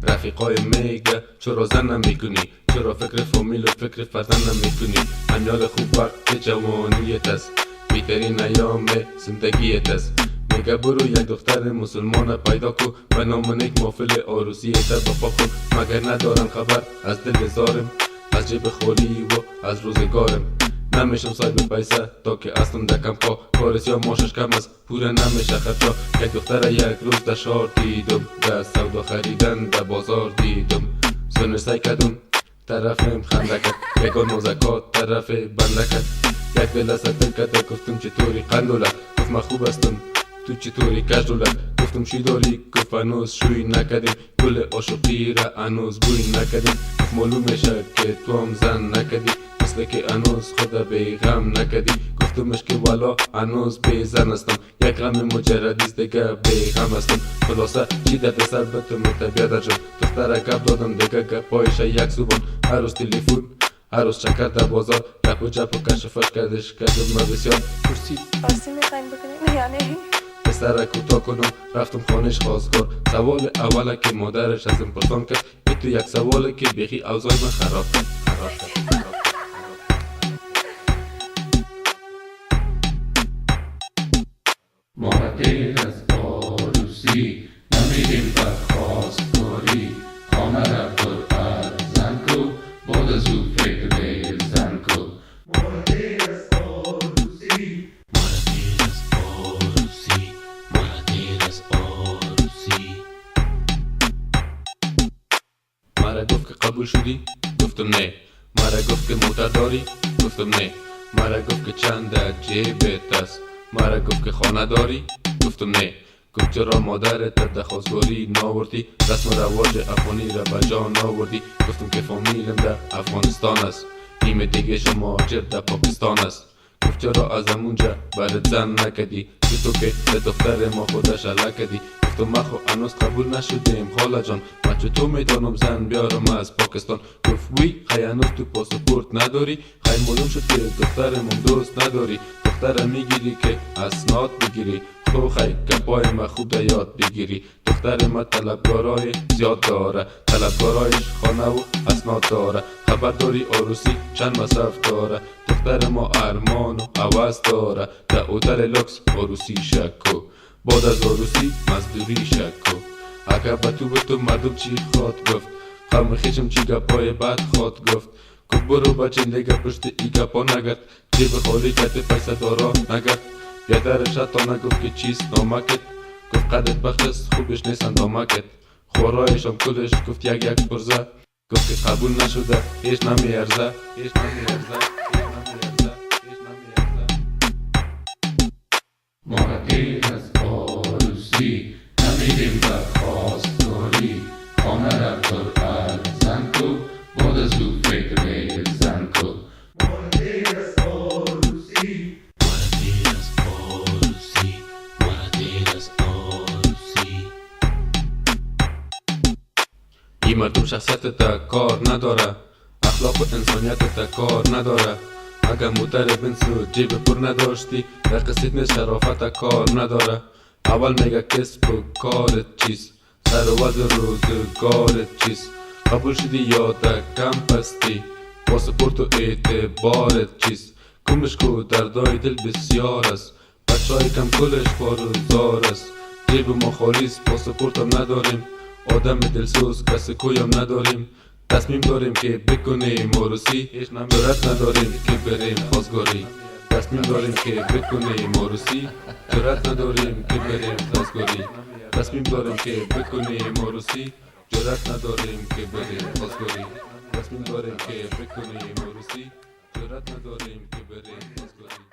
رفیقای میگه چرا زن نمیکنی، چرا فکر فامیل و فکر فرزند نمیکنی. امیال خوب وقت جوانیت است، بهترین ایام زندگیت است. میگه برو یک دختر مسلمان پیدا کو و نام نیک محفل عروسیت برپا کو. مگر ندارن خبر از دل زارم، از جیب خالی و از روزگارم. نمیشم صاحب پیسه تا که اصلا دکم پا، کارس یا ماشش کم است پوره نمیشه خرچا. یک دختر یک روز در شهر دیدم، در سودا خریدن در بازار دیدم. سنرسای کدم طرفم خنده کرد، یکان موزکات طرف بنده کرد. یک دل ستن کرد گفتم چطوری قندولت، گفت من خوب هستم تو چطوری کجدولت. گفتم چی داری، گفت هنوز شوی نکردیم، گل عاشقی را هنوز بوی نکردیم. گفت معلوم میشه که تو هم زن نکردی، مثل که هنوز خدا بی غم نکردی. گفتمش که والا هنوز بی زن هستم، یک غم مجردیست دیگه بی غم هستم. خلاصه چی درد سر بتم طبیعت جان، دختر گپ دادم دیگه گپایش یک زبان. هر روز تلفن هر روز چکر در بازار، گپ و جپ و کشفش کردش کردم من بسیار. پرسید فارسی میخواین بکنین یا نه؟ پسر کوتاه کنم رفتم خانش خواستگار. سوال اوله که مادرش ازم پرسان کرد، ای تو یک سواله که بیخی اوضاع من خراب کرد. ما غیر از عروسی نمیریم بر خواستگاری. خانه را پر از زن کو، بعد از او فکر زن کو. ما غیر از عروسی، ما غیر از عروسی، ما غیر از عروسی. مرا گفت که قبول شدی؟ گفتم نه. مرا گفت که موتر داری؟ گفتم نه. مرا گفت که چند در جیبت است؟ مرا گفت که خانه داری؟ گفتم نه. گفت چرا مادرت در خواستگاری ناوردی، رسم رواج افغانی را به جا ناوردی؟ گفتم که فامیلم در افغانستان است، نیم دیگه مهاجر در پاکستان است. گفت چرا از همونجا برات زن نکدی، که تو که به دختر ما خودش کدی؟ گفتم من خو هنوز قبول نشدیم خاله جان، من چطور میتونم زن بیارم از پاکستان؟ گفت وی خی هنوز تو پاسپورت نداری، خی معلوم شد که دخترمون دوست نداری. دختر میگیری که اسناد بگیری، خو خی گپای ما خوب در یاد بگیری. دختر ما طلبگارای زیاد داره، طلبگارایش خانه و اسناد داره. خبر داری عروسی چند مصرف داره، دختر ما ارمان و عوض داره. در اوتل لکس عروسی شکو، بعد از عروسی مزدوری شکو. اگر به تو مردم چی خواد گفت، خم خیشم چی گپای بد خواد گفت. گفت برو بچه دیگه پشت ای گپا نگرد، جیب خالی کت پیسه دارا نگرد. بیادرش حتی نگفت که چیست نامکت، گفت قدت بخت است خوبش نیست اندامکت. خورایشم کلش گفت یک پرزه، گفت که قبول نشده هیچ نمیارزه، هیچ نمیارزه، هیچ نمیارزه، هیچ نمیارزه. ما غیر از عروسی نمیریم بر خواستگاری. خانه را پر از زن کو، بعد از او فکر زن کو. ما غیر از عروسی، ما غیر از عروسی، ما غیر از عروسی. این مردم شخصیت تا کار نداره، اخلاق و انسانیت تا کار نداره. اگر موتر بنز و جیب پر نداشتی، در قصید نیست شرافت کار نداره. اول میگه کسب و کارت چیست، سر و وضع روزگارت چیست. قبول شدی یا در کم پستی، پاسپورت و اعتبارت چیست. کمش کو دردای دل بسیار است، بچه های کم کلش بارزار است. جیب ما خالیست پاسپورت هم نداریم، آدم دلسوز کس کویم نداریم. تصمیم داریم که بکنیم عروسی، جرأت نداریم که بریم خواستگاری. تصمیم داریم که بکنیم عروسی، جرأت نداریم که بریم خواستگاری. تصمیم داریم که بکنیم عروسی، جرأت نداریم که بریم خواستگاری. تصمیم داریم که بکنیم عروسی، جرأت نداریم که بریم خواستگاری.